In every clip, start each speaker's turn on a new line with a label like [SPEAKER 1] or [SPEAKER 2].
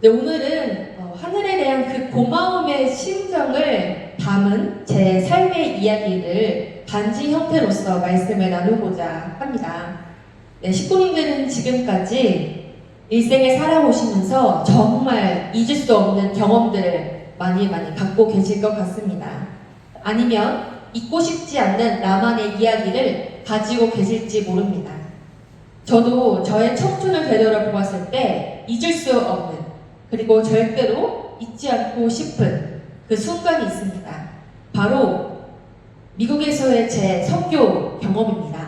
[SPEAKER 1] 네, 오늘은 하늘에 대한 그 고마움의 심정을 담은 제 삶의 이야기를 반지 형태로서 말씀을 나누고자 합니다. 네, 식구님들은 지금까지 일생을 살아오시면서 정말 잊을 수 없는 경험들을 많이 갖고 계실 것 같습니다. 아니면 잊고 싶지 않는 나만의 이야기를 가지고 계실지 모릅니다. 저도 저의 청춘을 되돌아보았을 때 잊을 수 없는, 그리고 절대로 잊지 않고 싶은 그 순간이 있습니다. 바로 미국에서의 제 선교 경험입니다.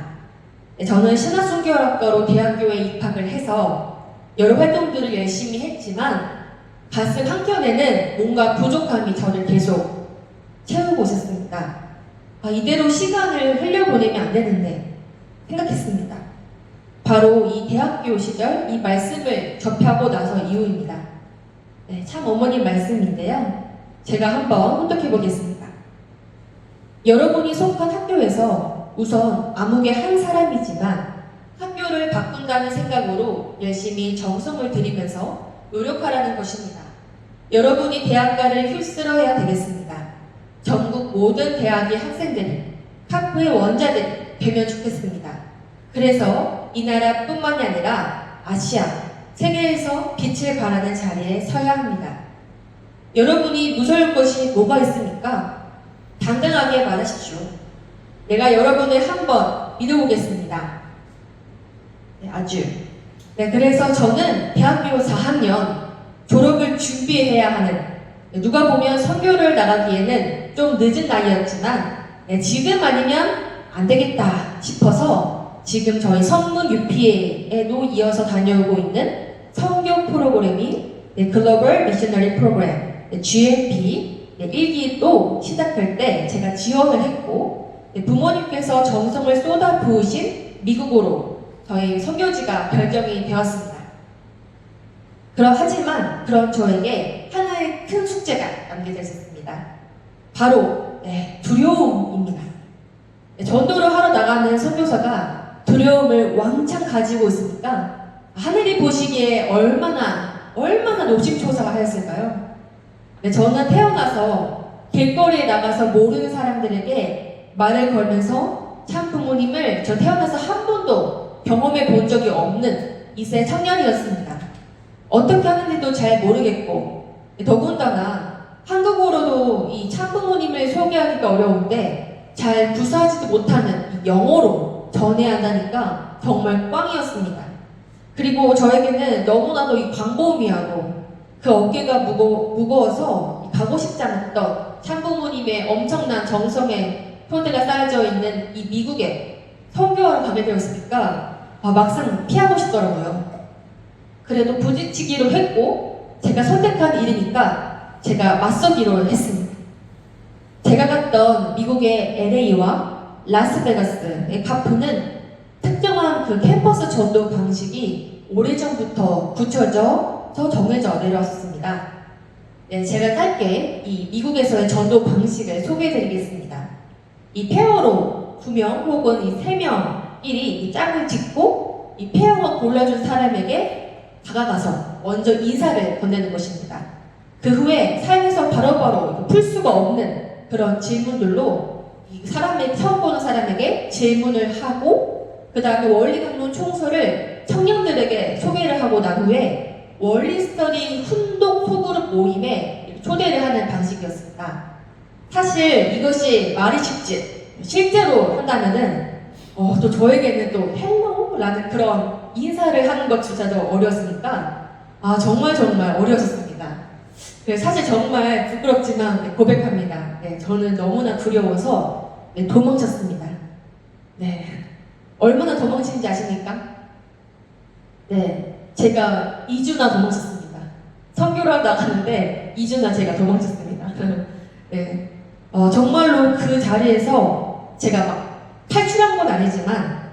[SPEAKER 1] 저는 신학선교학과로 대학교에 입학을 해서 여러 활동들을 열심히 했지만 가슴 한켠에는 뭔가 부족함이 저를 계속 채우고 있었습니다. 이대로 시간을 흘려보내면 안 되는데 생각했습니다. 바로 이 대학교 시절 이 말씀을 접하고 나서 이후입니다. 네, 참 어머님 말씀인데요. 제가 한번 혼독해 보겠습니다. 여러분이 속한 학교에서 우선 아무개 한 사람이지만 학교를 바꾼다는 생각으로 열심히 정성을 들이면서 노력하라는 것입니다. 여러분이 대학가를 휩쓸어야 되겠습니다. 전국 모든 대학의 학생들이 카프의 원자들이 되면 좋겠습니다. 그래서 이 나라뿐만이 아니라 아시아, 세계에서 빛을 발하는 자리에 서야 합니다. 여러분이 무서울 것이 뭐가 있습니까? 당당하게 말하십시오. 내가 여러분을 한번 믿어보겠습니다. 네, 아주. 네, 그래서 저는 대학교 4학년 졸업을 준비해야 하는, 누가 보면 선교를 나가기에는 좀 늦은 나이였지만 지금 아니면 안 되겠다 싶어서 지금 저희 성문 UPA에도 이어서 다녀오고 있는 선교 프로그램이 글로벌 미셔너리 프로그램 GMP 1기도 시작할 때 제가 지원을 했고, 부모님께서 정성을 쏟아 부으신 미국으로 저희 선교지가 결정이 되었습니다. 하지만 그런 저에게 하나의 큰 숙제가 남겨져 있었습니다. 바로 두려움입니다. 전도를 하러 나가는 선교사가 두려움을 왕창 가지고 있으니까 하늘이 보시기에 얼마나 노심초사하였을까요? 저는 태어나서 길거리에 나가서 모르는 사람들에게 말을 걸면서 참 부모님을 저 태어나서 한 번도 경험해 본 적이 없는 2세 청년이었습니다. 어떻게 하는지도 잘 모르겠고, 더군다나 한국어로도 이 참부모님을 소개하기가 어려운데 잘 구사하지도 못하는 영어로 전해야 한다니까 정말 꽝이었습니다. 그리고 저에게는 너무나도 이 광범위하고 그 어깨가 무거워서 가고 싶지 않았던 참부모님의 엄청난 정성의 토대가 쌓여져 있는 이 미국에 선교하러 가게 되었으니까 막상 피하고 싶더라고요. 그래도 부딪히기로 했고 제가 선택한 일이니까 제가 맞서기로 했습니다. 제가 갔던 미국의 LA와 라스베가스의 카프는 특정한 그 캠퍼스 전도 방식이 오래전부터 굳혀져 정해져 내려왔습니다. 네, 제가 짧게 이 미국에서의 전도 방식을 소개해드리겠습니다. 이 페어로 2명 혹은 이 3명끼리 이 짝을 짓고 이 페어가 골라준 사람에게 다가가서 먼저 인사를 건네는 것입니다. 그 후에 삶에서 바로바로 풀 수가 없는 그런 질문들로 이 처음 보는 사람에게 질문을 하고 그 다음에 원리강론 총서를 청년들에게 소개를 하고 난 후에 원리 스터디 훈독 소그룹 모임에 초대를 하는 방식이었습니다. 사실 이것이 말이 쉽지 실제로 한다면은 또 저에게는 또 헬로라는 그런 인사를 하는 것조차도 어려웠으니까 정말 어려웠습니다. 사실 정말 부끄럽지만 고백합니다. 저는 너무나 두려워서 도망쳤습니다. 얼마나 도망치는지 아십니까? 제가 2주나 도망쳤습니다. 선교를 나가는데 2주나 제가 도망쳤습니다. 정말로 그 자리에서 제가 막 탈출한 건 아니지만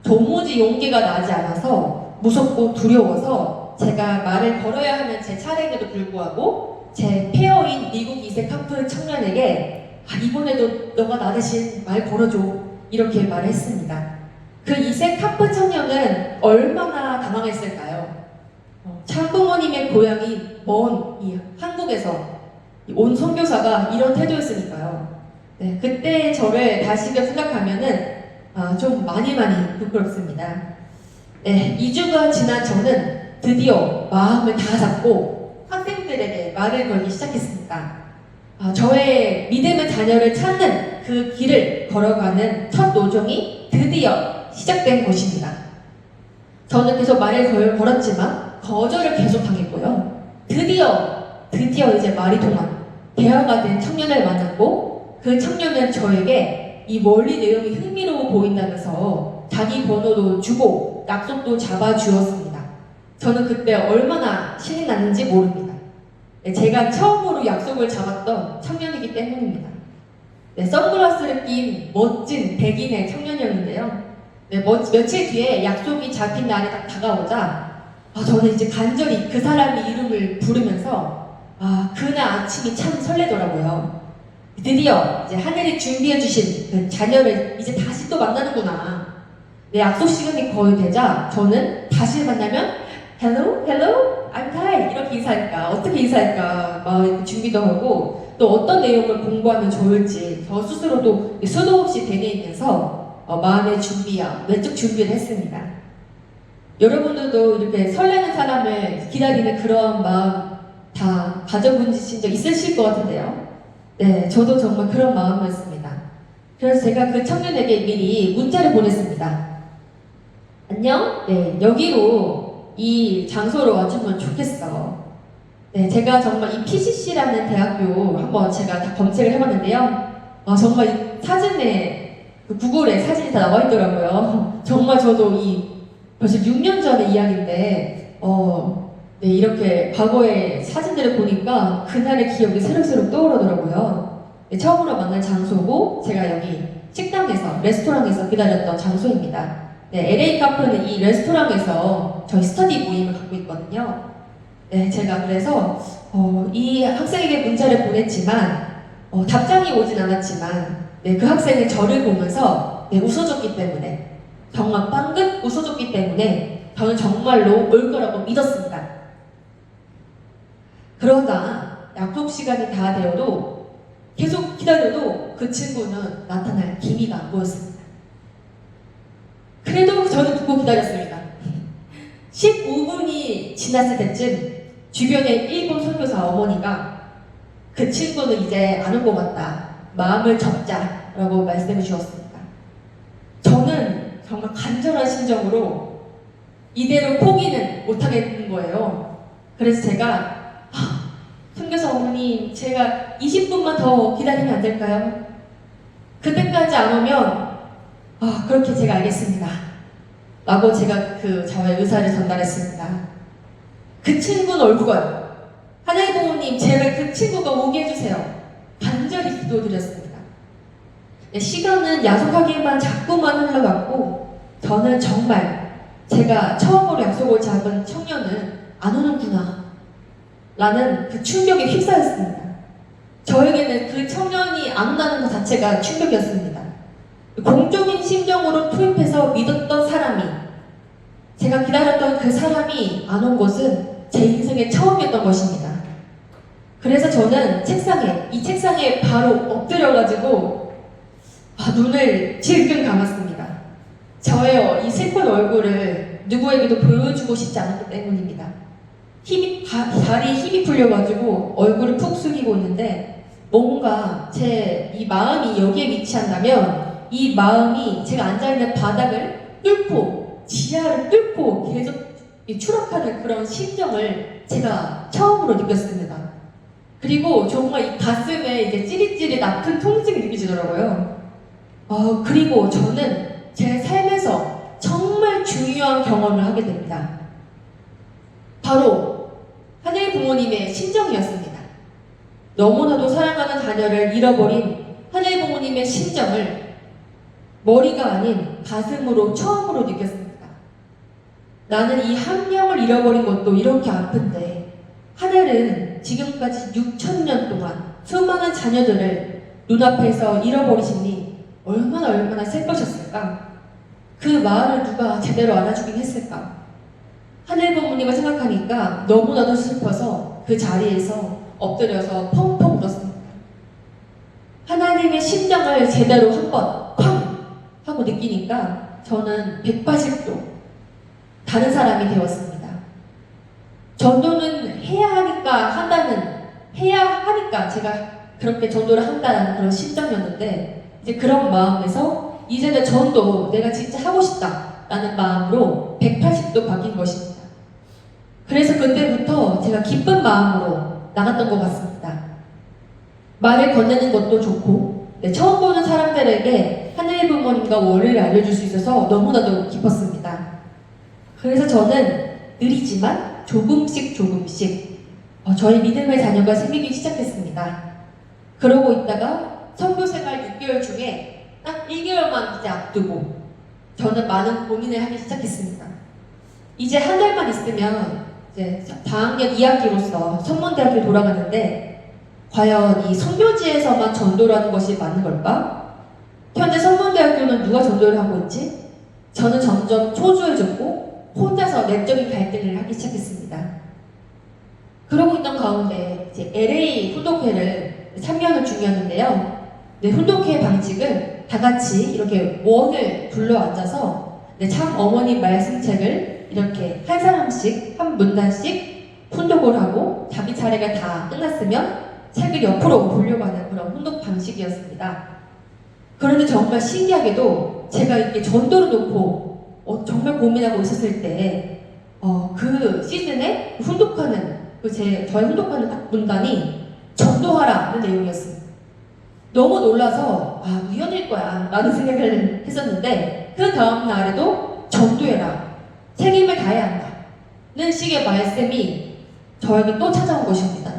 [SPEAKER 1] 도무지 용기가 나지 않아서 무섭고 두려워서 제가 말을 걸어야 하는 제 차례에도 불구하고 제 페어인 미국 2세 카프 청년에게 이번에도 너가 나 대신 말 걸어줘 이렇게 말했습니다. 그 2세 카프 청년은 얼마나 당황했을까요? 창부모님의 고향이 먼 이 한국에서 온 선교사가 이런 태도였으니까요. 네, 그때 저를 다시금 생각하면은 좀 많이 부끄럽습니다. 네, 2주가 지난 저는 드디어 마음을 다 잡고 학생들에게 말을 걸기 시작했습니다. 저의 믿음의 자녀를 찾는 그 길을 걸어가는 첫 노정이 드디어 시작된 것입니다. 저는 계속 말을 걸었지만 거절을 계속 당했고요. 드디어 이제 말이 통한 대화가 된 청년을 만났고 그 청년은 저에게 이 원리 내용이 흥미로워 보인다면서 자기 번호도 주고 약속도 잡아주었습니다. 저는 그때 얼마나 신이 났는지 모릅니다. 네, 제가 처음으로 약속을 잡았던 청년이기 때문입니다. 네, 선글라스를 낀 멋진 백인의 청년이었는데요. 네, 며칠 뒤에 약속이 잡힌 날이 딱 다가오자 저는 이제 간절히 그 사람의 이름을 부르면서 그날 아침이 참 설레더라고요. 드디어 이제 하늘이 준비해주신 그 자녀를 이제 다시 또 만나는구나. 네, 약속 시간이 거의 되자 저는 다시 만나면 Hello, I'm Thai 이렇게 인사할까? 어떻게 인사할까? 막 준비도 하고 또 어떤 내용을 공부하면 좋을지 저 스스로도 수도 없이 되뇌이면서 마음의 준비와 외적 준비를 했습니다. 여러분들도 이렇게 설레는 사람을 기다리는 그런 마음 다 가져보신 적 있으실 것 같은데요. 네, 저도 정말 그런 마음이었습니다. 그래서 제가 그 청년에게 미리 문자를 보냈습니다. 안녕? 네, 여기로 이 장소로 와주면 좋겠어. 네, 제가 정말 이 PCC라는 대학교 한번 제가 다 검색을 해봤는데요. 정말 이 사진에, 그 구글에 사진이 다 나와 있더라고요. 정말 저도 벌써 6년 전의 이야기인데, 네, 이렇게 과거의 사진들을 보니까 그날의 기억이 새록새록 떠오르더라고요. 네, 처음으로 만난 장소고 제가 여기 식당에서, 레스토랑에서 기다렸던 장소입니다. 네, LA 카페는 이 레스토랑에서 저희 스터디 모임을 갖고 있거든요. 네, 제가 그래서 이 학생에게 문자를 보냈지만 답장이 오진 않았지만 네, 그 학생이 저를 보면서 네, 웃어줬기 때문에 정말 빵긋 웃어줬기 때문에 저는 정말로 올 거라고 믿었습니다. 그러다 약속 시간이 다 되어도 계속 기다려도 그 친구는 나타날 기미가 안 보였습니다. 그래도 저는 두고 기다렸습니다. 15분이 지났을 때쯤 주변에 일본 선교사 어머니가 그 친구는 이제 안 온 것 같다. 마음을 접자라고 말씀해 주셨습니다. 저는 정말 간절한 심정으로 이대로 포기는 못하겠는 거예요. 그래서 제가 선교사 어머니 제가 20분만 더 기다리면 안 될까요? 그때까지 안 오면 그렇게 제가 알겠습니다. 라고 제가 저의 의사를 전달했습니다. 그 친구는 얼굴가요. 하나님 부모님 제발 그 친구가 오게 해주세요. 간절히 기도드렸습니다. 네, 시간은 야속하게만 자꾸만 흘러갔고 저는 정말 제가 처음으로 약속을 잡은 청년은 안 오는구나 라는 그 충격에 휩싸였습니다. 저에게는 그 청년이 안 온다는 것 자체가 충격이었습니다. 공적인 심정으로 투입해서 믿었던 사람이 제가 기다렸던 그 사람이 안 온 것은 제 인생의 처음이었던 것입니다. 그래서 저는 이 책상에 바로 엎드려가지고 눈을 질끈 감았습니다. 저의 이 슬픈 얼굴을 누구에게도 보여주고 싶지 않았기 때문입니다. 다리에 힘이 풀려가지고 얼굴을 푹 숙이고 있는데 뭔가 제 이 마음이 여기에 위치한다면 이 마음이 제가 앉아있는 바닥을 뚫고 지하를 뚫고 계속 추락하는 그런 심정을 제가 처음으로 느꼈습니다. 그리고 정말 이 가슴에 이제 찌릿찌릿 아픈 통증이 느껴지더라고요. 그리고 저는 제 삶에서 정말 중요한 경험을 하게 됩니다. 바로 하늘 부모님의 심정이었습니다. 너무나도 사랑하는 자녀를 잃어버린 하늘 부모님의 심정을 머리가 아닌 가슴으로 처음으로 느꼈습니다. 나는 이 한 명을 잃어버린 것도 이렇게 아픈데 하늘은 지금까지 6,000년 동안 수많은 자녀들을 눈앞에서 잃어버리시니 얼마나 슬퍼셨을까? 그 마음을 누가 제대로 알아주긴 했을까? 하늘 부모님을 생각하니까 너무나도 슬퍼서 그 자리에서 엎드려서 펑펑 울었습니다. 하나님의 심정을 제대로 한번 쾅 하고 느끼니까 저는 180도 다른 사람이 되었습니다. 전도는 해야 하니까 제가 그렇게 전도를 한다는 그런 심정이었는데, 이제 그런 마음에서 이제는 전도 내가 진짜 하고 싶다라는 마음으로 180도 바뀐 것입니다. 그래서 그때부터 제가 기쁜 마음으로 나갔던 것 같습니다. 말을 건네는 것도 좋고, 처음 보는 사람들에게 하늘의 부모님과 원리를 알려줄 수 있어서 너무나도 기뻤습니다. 그래서 저는 느리지만 조금씩 저희 믿음의 자녀가 생기기 시작했습니다. 그러고 있다가 선교생활 6개월 중에 딱 1개월만 이제 앞두고 저는 많은 고민을 하기 시작했습니다. 이제 한 달만 있으면 이제 4학년 2학기로서 선문대학교에 돌아가는데, 과연 이 선교지에서만 전도를 하는 것이 맞는 걸까? 현재 선문대학교는 누가 전도를 하고 있지? 저는 점점 초조해졌고 혼자서 내적인 갈등을 하기 시작했습니다. 그러고 있던 가운데 이제 LA 훈독회를 참여하는 중이었는데요. 훈독회 방식은 다 같이 이렇게 원을 둘러 앉아서 참 어머니 말씀책을 이렇게 한 사람씩 한 문단씩 훈독을 하고 자기 차례가 다 끝났으면 책을 옆으로 돌려가는 그런 훈독 방식이었습니다. 그런데 정말 신기하게도 제가 이렇게 전도를 놓고 정말 고민하고 있었을 때 그 시즌에 저희 훈독하는 딱 문단이 전도하라는 내용이었습니다. 너무 놀라서 우연일 거야 라는 생각을 했었는데, 그 다음 날에도 전도해라, 책임을 다해야 한다는 식의 말씀이 저에게 또 찾아온 것입니다.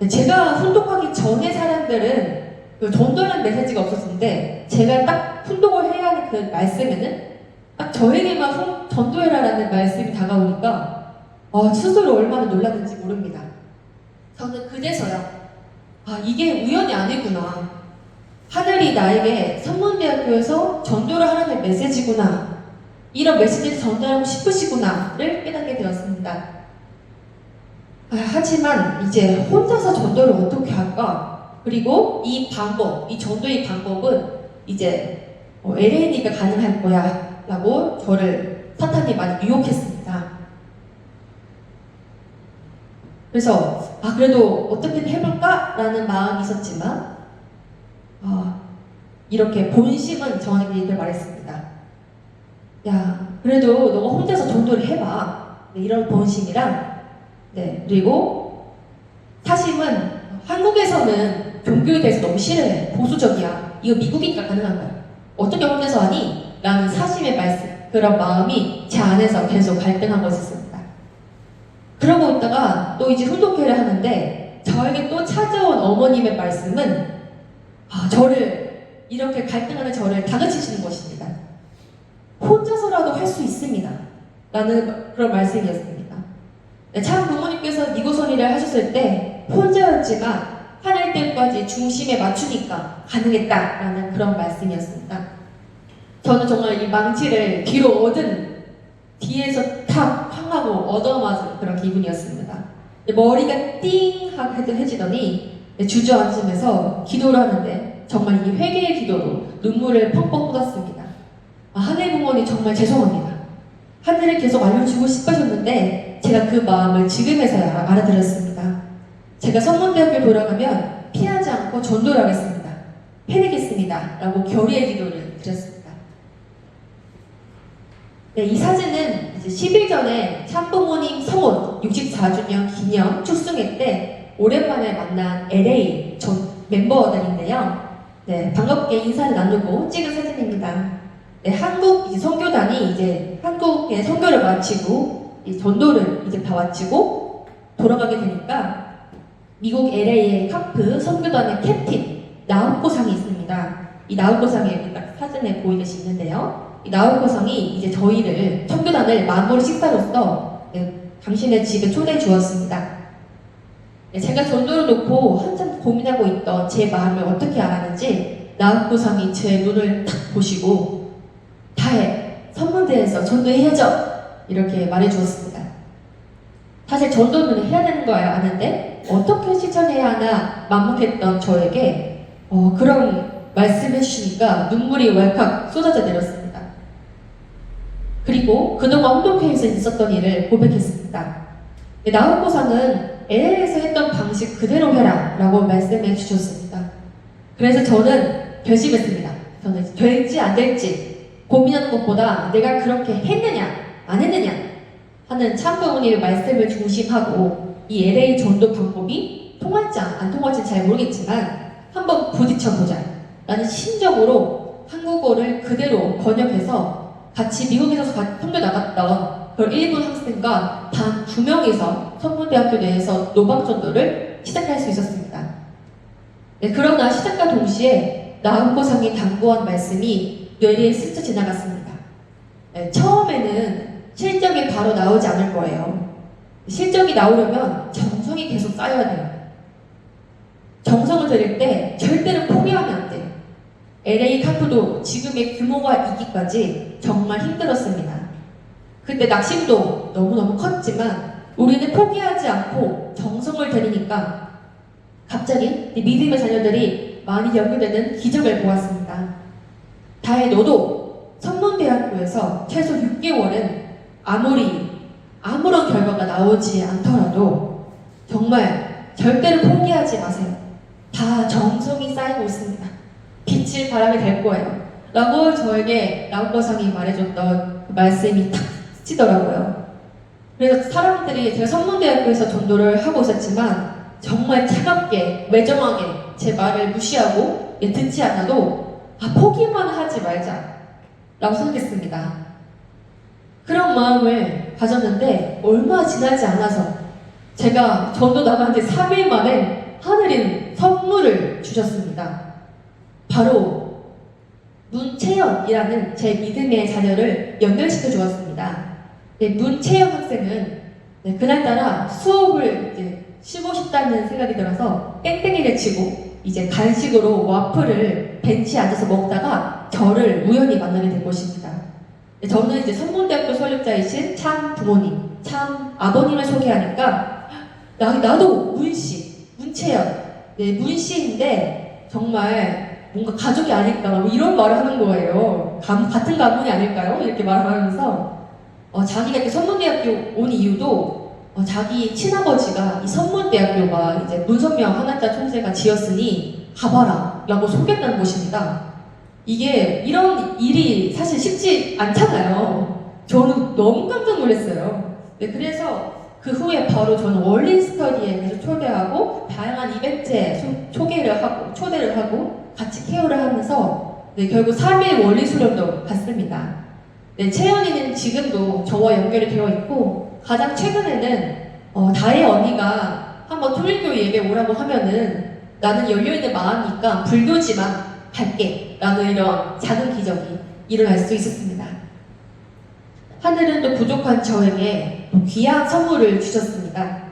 [SPEAKER 1] 제가 훈독하기 전에 사람들은 그 전도라는 메시지가 없었는데, 제가 딱 훈독을 해야 하는 그 말씀에는 딱 저에게만 전도해라라는 말씀이 다가오니까 스스로 얼마나 놀랐는지 모릅니다. 저는 그제서야 이게 우연이 아니구나, 하늘이 나에게 선문대학교에서 전도를 하라는 메시지구나, 이런 메시지를 전달하고 싶으시구나를 깨닫게 되었습니다. 하지만 이제 혼자서 전도를 어떻게 할까? 그리고 이 전도의 방법은 이제 LA니까 가능할 거야 라고 저를 사탄이 많이 유혹했습니다. 그래서 그래도 어떻게든 해볼까? 라는 마음이 있었지만 이렇게 본심은 저에게 이렇게 말했습니다. 야, 그래도 너가 혼자서 전도를 해봐. 이런 본심이랑, 그리고 사심은 한국에서는 종교에 대해서 너무 싫어해. 보수적이야. 이거 미국이니까 가능한 거야. 어떻게 혼자서 하니? 라는 사심의 말씀, 그런 마음이 제 안에서 계속 갈등하고 있었습니다. 그러고 있다가 또 이제 훈독회를 하는데, 저에게 또 찾아온 어머님의 말씀은 이렇게 갈등하는 저를 다그치시는 것입니다. 혼자서라도 할 수 있습니다 라는 그런 말씀이었습니다. 참 부모님께서 니고선이를 하셨을 때 혼자였지만 하늘 때까지 중심에 맞추니까 가능했다라는 그런 말씀이었습니다. 저는 정말 이 망치를 뒤에서 탁 하고 얻어맞은 그런 기분이었습니다. 머리가 띵 하고 해지더니 주저앉으면서 기도를 하는데, 정말 이 회개의 기도로 눈물을 펑펑 쏟았습니다. 하늘 부모님 정말 죄송합니다. 하늘을 계속 알려주고 싶으셨는데 제가 그 마음을 지금에서야 알아들었습니다. 제가 선문대학교 돌아가면 피하지 않고 전도를 하겠습니다. 해내겠습니다 라고 결의의 기도를 드렸습니다. 이 사진은 이제 10일 전에 참부모님 성원 64주년 기념 축승회 때 오랜만에 만난 LA 멤버들인데요. 반갑게 인사를 나누고 찍은 사진입니다. 한국 선교단이 이제 한국의 선교를 마치고 전도를 이제 다 마치고 돌아가게 되니까 미국 LA의 카프 선교단의 캡틴 나우코상이 있습니다. 이 나우코상이 딱 사진에 보이듯이 있는데요. 이 나우코상이 이제 저희를 선교단을 마무리 식사로서 당신의 집에 초대해 주었습니다. 제가 전도를 놓고 한참 고민하고 있던 제 마음을 어떻게 알았는지 나우코상이 제 눈을 탁 보시고 다해, 선문대에서 전도해야죠 이렇게 말해주었습니다. 사실 전도는 해야 되는 거야 아는데 어떻게 실천해야 하나 막막했던 저에게 그런 말씀해 주시니까 눈물이 왈칵 쏟아져 내렸습니다. 그리고 그동안 홍동회에서 있었던 일을 고백했습니다. 나훈고상은 LA에서 했던 방식 그대로 해라 라고 말씀해 주셨습니다. 그래서 저는 결심했습니다. 저는 될지 안 될지 고민하는 것보다 내가 그렇게 했느냐 안 했느냐 하는 참부모님의 말씀을 중심하고 이 LA 전도 방법이 통할지 안 통할지 잘 모르겠지만 한번 부딪혀보자 라는 심정으로 한국어를 그대로 번역해서 같이 미국에서 선교 나갔던 그 일본 학생과 단 2명이서 성문대학교 내에서 노방전도를 시작할 수 있었습니다. 네, 그러나 시작과 동시에 나훈고상이 당부한 말씀이 뇌리에 스쳐 지나갔습니다. 네, 처음에는 실적이 바로 나오지 않을 거예요. 실적이 나오려면 정성이 계속 쌓여야 돼요. 정성을 들일 때 절대로 포기하면 안 돼요. LA 캠프도 지금의 규모가 있기까지 정말 힘들었습니다. 그때 낙심도 너무너무 컸지만 우리는 포기하지 않고 정성을 들이니까 갑자기 믿음의 자녀들이 많이 연결되는 기적을 보았습니다. 다혜 너도 성문대학교에서 최소 6개월은 아무런 결과가 나오지 않더라도 정말 절대로 포기하지 마세요. 다 정성이 쌓이고 있습니다. 빛을 발하게 될 거예요. 라고 저에게 나훈고상이 말해줬던 그 말씀이 탁 스치더라고요. 그래서 사람들이 제가 성문대학교에서 전도를 하고 있었지만 정말 차갑게 매정하게 제 말을 무시하고 듣지 않아도 포기만 하지 말자 라고 생각했습니다. 그런 마음을 가졌는데 얼마 지나지 않아서 제가 전도 나간 지 3일 만에 하늘인 선물을 주셨습니다. 바로 문채연이라는 제 믿음의 자녀를 연결시켜 주었습니다. 네, 문채연 학생은 그날따라 수업을 이제 쉬고 싶다는 생각이 들어서 땡땡이를 치고 이제 간식으로 와플을 벤치에 앉아서 먹다가 저를 우연히 만나게 된 것입니다. 저는 이제 성문대학교 설립자이신 참 부모님, 참 아버님을 소개하니까 나도 문채연, 네, 문씨인데 정말 뭔가 가족이 아닐까 이런 말을 하는 거예요. 같은 가문이 아닐까요? 이렇게 말하면서 자기가 이렇게 성문대학교 온 이유도 자기 친아버지가 이 성문대학교가 이제 문선명 한한자 총재가 지었으니 가봐라 라고 소개했다는 곳입니다. 이게 이런 일이 사실 쉽지 않잖아요. 저는 너무 깜짝 놀랐어요. 네, 그래서 그 후에 바로 저는 원리 스터디에 계속 초대하고 다양한 이벤트에 초대를 하고 같이 케어를 하면서 결국 3일 원리 수련도 갔습니다. 네, 채연이는 지금도 저와 연결이 되어 있고 가장 최근에는 다혜 언니가 한번 통일교회 예배 오라고 하면은 나는 열려있는 마음이니까 불교지만 갈게 라는 이런 작은 기적이 일어날 수 있었습니다. 하늘은 또 부족한 저에게 귀한 선물을 주셨습니다.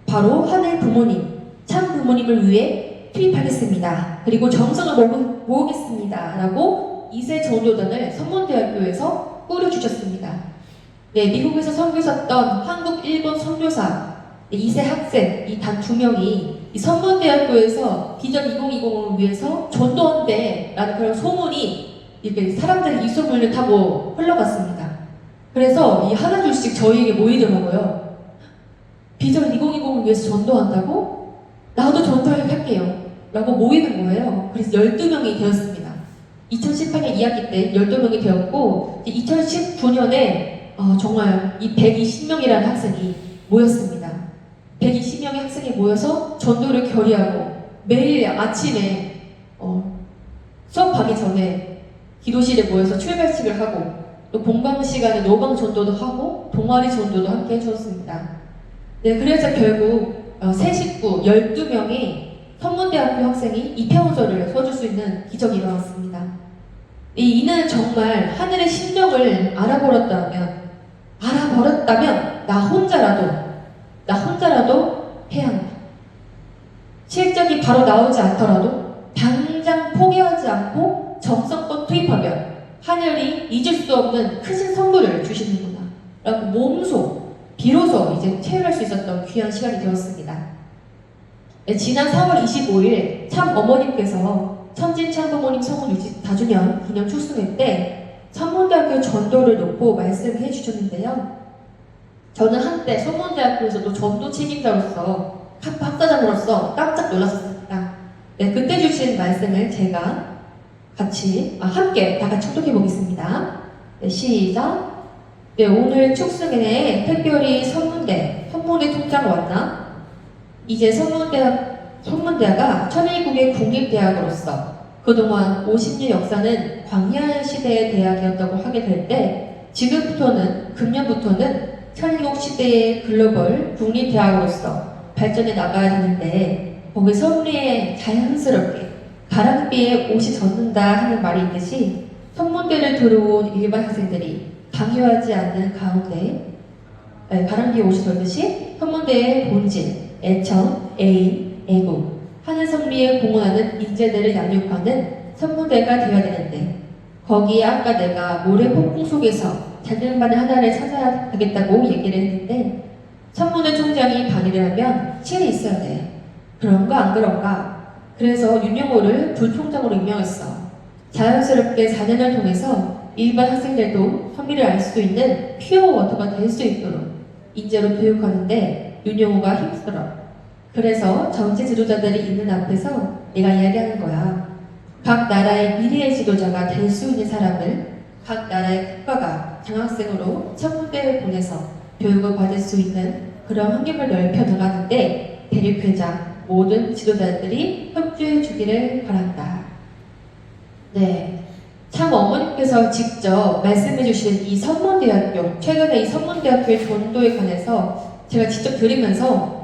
[SPEAKER 1] 바로 하늘 부모님, 참 부모님을 위해 투입하겠습니다. 그리고 정성을 모으겠습니다. 라고 2세 전도단을 성문대학교에서 꾸려주셨습니다. 네, 미국에서 선교했던 한국, 일본 선교사 2세 학생 이 단 2명이 이 성문대학교에서 비전 2020을 위해서 전도한대 라는 그런 소문이 이렇게 사람들이 이 소문을 타고 흘러갔습니다. 그래서 이 하나둘씩 저희에게 모이더라고요. 비전 2020을 위해서 전도한다고? 나도 전도할게요 라고 모이는 거예요. 그래서 12명이 되었습니다. 2018년 2학기 때 12명이 되었고 2019년에 정말 이 120명이라는 학생이 모였습니다. 120명의 학생이 모여서 전도를 결의하고 매일 아침에 수업하기 전에 기도실에 모여서 출발식을 하고 또 본방 시간에 노방 전도도 하고 동아리 전도도 함께 해주었습니다. 네, 그래서 결국 새 식구 12명의 성문대학교 학생이 이평서를 써줄 수 있는 기적이 일어났습니다. 이는 정말 하늘의 심정을 알아버렸다면 나 혼자라도 해야 한다. 실적이 바로 나오지 않더라도 당장 포기하지 않고 정성껏 투입하면 하늘이 잊을 수 없는 크신 선물을 주시는구나 라고 몸소 비로소 이제 체험할 수 있었던 귀한 시간이 되었습니다. 네, 지난 4월 25일 참 어머님께서 천진 참부모님 성원 유지 4주년 기념 출승회 때 천문대학교 전도를 놓고 말씀을 해주셨는데요. 저는 한때 소문대학교에서도 전도 책임자로서 카파 학사장으로서 깜짝 놀랐었습니다. 네, 그때 주신 말씀을 제가 함께 다 같이 통독해 보겠습니다. 네, 시작. 네, 오늘 축승회에 특별히 선문대 총장 왔나? 이제 선문대가 천일국의 국립대학으로서 그동안 50년 역사는 광야 시대의 대학이었다고 하게 될 때 금년부터는 천일국 시대의 글로벌 국립대학으로서 발전해 나가야 하는데 거기 선리에 자연스럽게 가랑비에 옷이 젖는다 하는 말이 있듯이 선문대를 들어온 일반 학생들이 강요하지 않는 가운데 가랑비에 옷이 젖듯이 선문대의 본질, 애청, 애인, 애국, 하늘 선리에 공헌하는 인재들을 양육하는 선문대가 되어야 되는데 거기에 아까 내가 모래 폭풍 속에서 잔들반을 하나를 찾아야 하겠다고 얘기를 했는데 선문대 총장이 방해를 하면 실이 있어야 돼. 그런가 안 그런가? 그래서 윤영호를 부총장으로 임명했어. 자연스럽게 4년을 통해서 일반 학생들도 선미를 알 수 있는 퓨어 워터가 될 수 있도록 인재로 교육하는데 윤영호가 힘들어. 그래서 정치 지도자들이 있는 앞에서 내가 이야기하는 거야. 각 나라의 미래의 지도자가 될 수 있는 사람을 각 나라의 국가가 장학생으로 천문대에 보내서 교육을 받을 수 있는 그런 환경을 넓혀 나가는데 대립회장 모든 지도자들이 협조해 주기를 바란다. 네, 참 어머님께서 직접 말씀해 주신 이 선문대학교, 최근에 이 선문대학교의 전도에 관해서 제가 직접 들으면서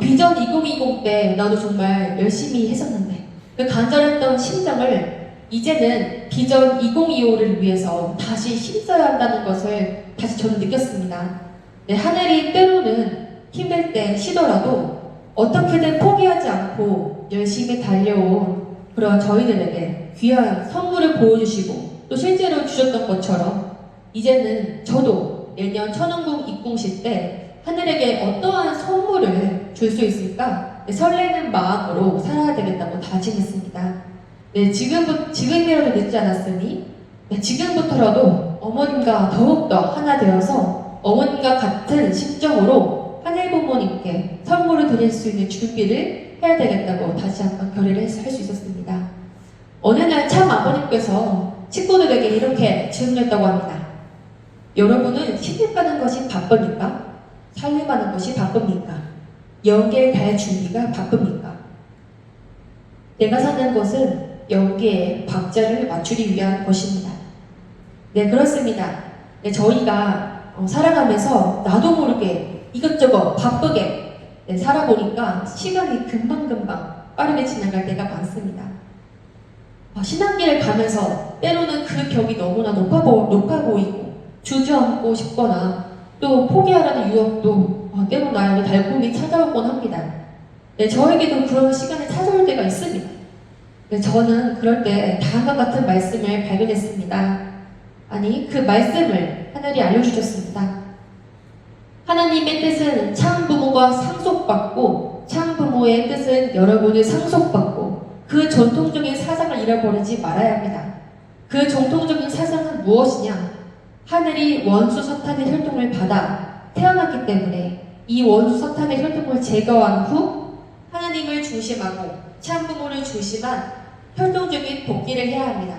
[SPEAKER 1] 비전 2020 때 나도 정말 열심히 했었는데 그 간절했던 심정을 이제는 비전 2025를 위해서 다시 힘써야 한다는 것을 다시 저는 느꼈습니다. 네, 하늘이 때로는 힘들 때 쉬더라도 어떻게든 포기하지 않고 열심히 달려온 그런 저희들에게 귀한 선물을 보여주시고 또 실제로 주셨던 것처럼 이제는 저도 내년 천왕국 입궁식 때 하늘에게 어떠한 선물을 줄 수 있을까 설레는 마음으로 살아야 되겠다고 다짐했습니다. 네, 지금이라도 늦지 않았으니 지금부터라도 어머님과 더욱더 하나 되어서 어머님과 같은 심정으로 하늘 부모님께 선물을 드릴 수 있는 준비를 해야 되겠다고 다시 한번 결의를 할 수 있었습니다. 어느 날 참 아버님께서 친구들에게 이렇게 질문했다고 합니다. 여러분은 시집 가는 것이 바쁩니까? 살림하는 것이 바쁩니까? 영계에 갈 준비가 바쁩니까? 내가 사는 것은 영계에 박자를 맞추기 위한 것입니다. 네, 그렇습니다. 네, 저희가 살아가면서 나도 모르게 이것저것 바쁘게 살아보니까 시간이 금방금방 빠르게 지나갈 때가 많습니다. 신앙길을 가면서 때로는 그 벽이 너무나 높아 보이고 주저앉고 싶거나 또 포기하라는 유혹도 때로 나에게 달콤히 찾아오곤 합니다. 네, 저에게도 그런 시간이 찾아올 때가 있습니다. 네, 저는 그럴 때 다음과 같은 말씀을 발견했습니다. 아니, 그 말씀을 하늘이 알려주셨습니다. 하나님의 뜻은 창부모가 상속받고 창부모의 뜻은 여러분이 상속받고 그 전통적인 사상을 잃어버리지 말아야 합니다. 그 전통적인 사상은 무엇이냐? 하늘이 원수 사탄의 혈통을 받아 태어났기 때문에 이 원수 사탄의 혈통을 제거한 후 하나님을 중심하고 참부모를 중심한 혈통적인 복귀를 해야 합니다.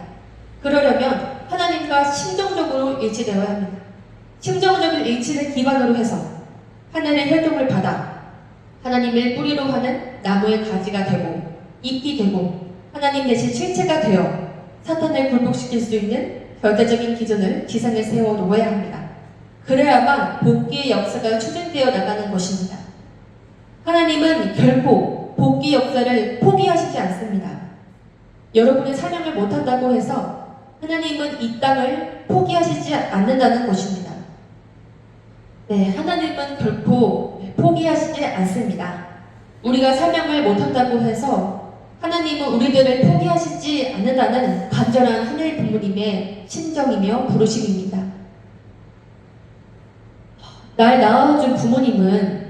[SPEAKER 1] 그러려면 하나님과 심정적으로 일치되어야 합니다. 심정적인 일치를 기반으로 해서 하늘의 혈통을 받아 하나님을 뿌리로 하는 나무의 가지가 되고 잎이 되고 하나님 대신 실체가 되어 사탄을 굴복시킬 수 있는 절대적인 기준을 지상에 세워 놓아야 합니다. 그래야만 복귀의 역사가 추진되어 나가는 것입니다. 하나님은 결코 복귀 역사를 포기하시지 않습니다. 여러분의 사명을 못한다고 해서 하나님은 이 땅을 포기하시지 않는다는 것입니다. 네, 하나님은 결코 포기하시지 않습니다. 우리가 사명을 못한다고 해서 하나님은 우리들을 포기하시지 않는다는 간절한 하늘 부모님의 심정이며 부르심입니다. 날 낳아준 부모님은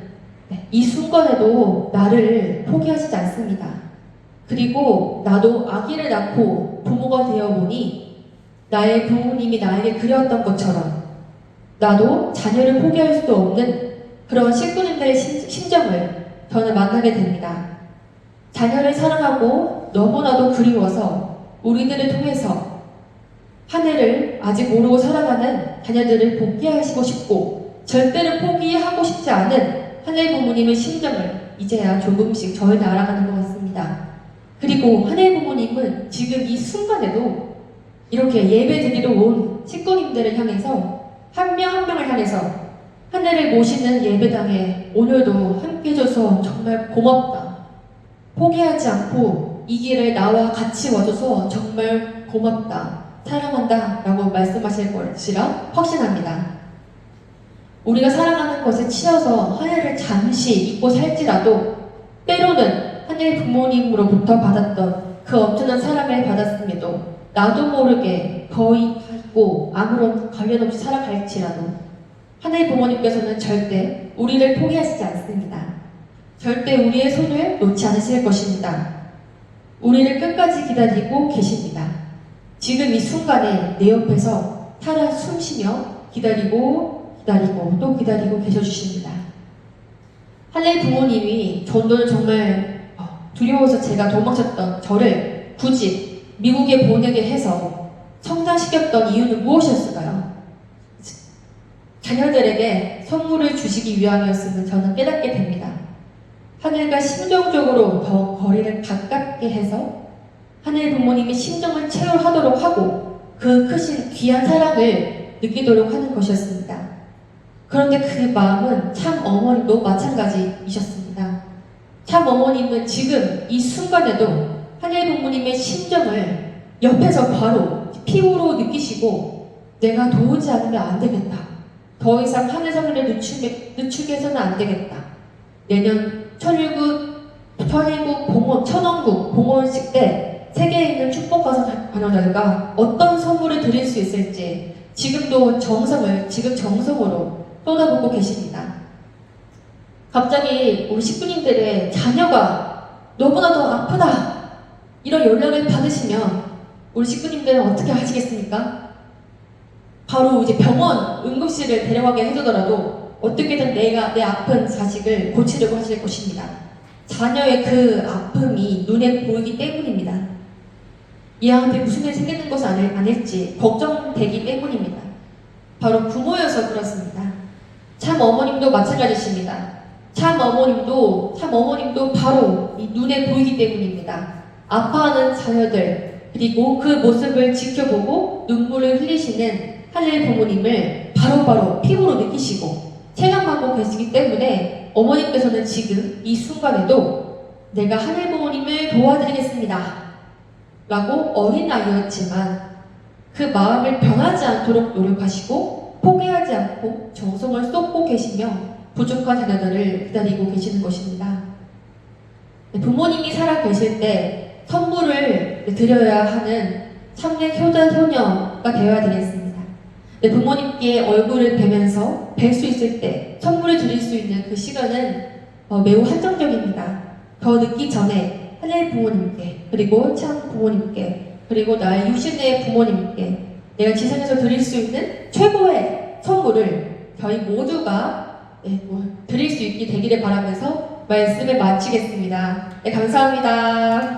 [SPEAKER 1] 이 순간에도 나를 포기하시지 않습니다. 그리고 나도 아기를 낳고 부모가 되어보니 나의 부모님이 나에게 그렸던 것처럼 나도 자녀를 포기할 수도 없는 그런 식구님들의 심정을 저는 만나게 됩니다. 자녀를 사랑하고 너무나도 그리워서 우리들을 통해서 한 해를 아직 모르고 살아가는 자녀들을 복귀하시고 싶고 절대로 포기하고 싶지 않은 하늘 부모님의 심정을 이제야 조금씩 저희는 알아가는 것 같습니다. 그리고 하늘 부모님은 지금 이 순간에도 이렇게 예배 드리러 온 식구님들을 향해서 한 명 한 명을 향해서 하늘을 모시는 예배당에 오늘도 함께 해줘서 정말 고맙다. 포기하지 않고 이 길을 나와 같이 와줘서 정말 고맙다. 사랑한다. 라고 말씀하실 것이라 확신합니다. 우리가 사랑하는 것에 치여서 하늘을 잠시 잊고 살지라도 때로는 하늘 부모님으로부터 받았던 그 엄청난 사랑을 받았음에도 나도 모르게 더 잊고 아무런 관련 없이 살아갈지라도 하늘 부모님께서는 절대 우리를 포기하시지 않습니다. 절대 우리의 손을 놓지 않으실 것입니다. 우리를 끝까지 기다리고 계십니다. 지금 이 순간에 내 옆에서 살아 숨쉬며 기다리고 또 기다리고 계셔주십니다. 하늘 부모님이 저는 정말 두려워서 제가 도망쳤던 저를 굳이 미국에 보내게 해서 성장시켰던 이유는 무엇이었을까요? 자녀들에게 선물을 주시기 위함이었음을 저는 깨닫게 됩니다. 하늘과 심정적으로 더 거리를 가깝게 해서 하늘 부모님이 심정을 체험하도록 하고 그 크신 귀한 사랑을 느끼도록 하는 것이었습니다. 그런데 그 마음은 참 어머님도 마찬가지이셨습니다. 참 어머님은 지금 이 순간에도 하늘 부모님의 심정을 옆에서 바로 피부로 느끼시고 내가 도우지 않으면 안 되겠다. 더 이상 하늘 성인을 늦추게 해서는 안 되겠다. 내년 천원국 봉헌식 때 세계에 있는 축복가서 관원들과 어떤 선물을 드릴 수 있을지 지금 정성으로 쏟아붓고 계십니다. 갑자기 우리 식구님들의 자녀가 너무나도 아프다 이런 연락을 받으시면 우리 식구님들은 어떻게 하시겠습니까? 바로 이제 병원 응급실을 데려가게 해주더라도 어떻게든 내 아픈 자식을 고치려고 하실 것입니다. 자녀의 그 아픔이 눈에 보이기 때문입니다. 얘한테 무슨 일이 생기는 것은 아닐지 걱정되기 때문입니다. 바로 부모여서 그렇습니다. 참 어머님도 마찬가지십니다. 참 어머님도 바로 이 눈에 보이기 때문입니다. 아파하는 자녀들 그리고 그 모습을 지켜보고 눈물을 흘리시는 하늘 부모님을 바로바로 피부로 느끼시고 체감하고 계시기 때문에 어머님께서는 지금 이 순간에도 내가 하늘 부모님을 도와드리겠습니다 라고 어린 아이였지만 그 마음을 변하지 않도록 노력하시고 포기하지 않고 정성을 쏟고 계시며 부족한 자녀들을 기다리고 계시는 것입니다. 부모님이 살아 계실 때 선물을 드려야 하는 참된 효자 효녀가 되어야 되겠습니다. 부모님께 얼굴을 뵈면서 뵐 수 있을 때 선물을 드릴 수 있는 그 시간은 매우 한정적입니다. 더 늦기 전에 하늘 부모님께 그리고 참 부모님께 그리고 나의 육신의 부모님께 내가 지상에서 드릴 수 있는 최고의 선물을 저희 모두가 드릴 수 있게 되기를 바라면서 말씀을 마치겠습니다. 네, 감사합니다.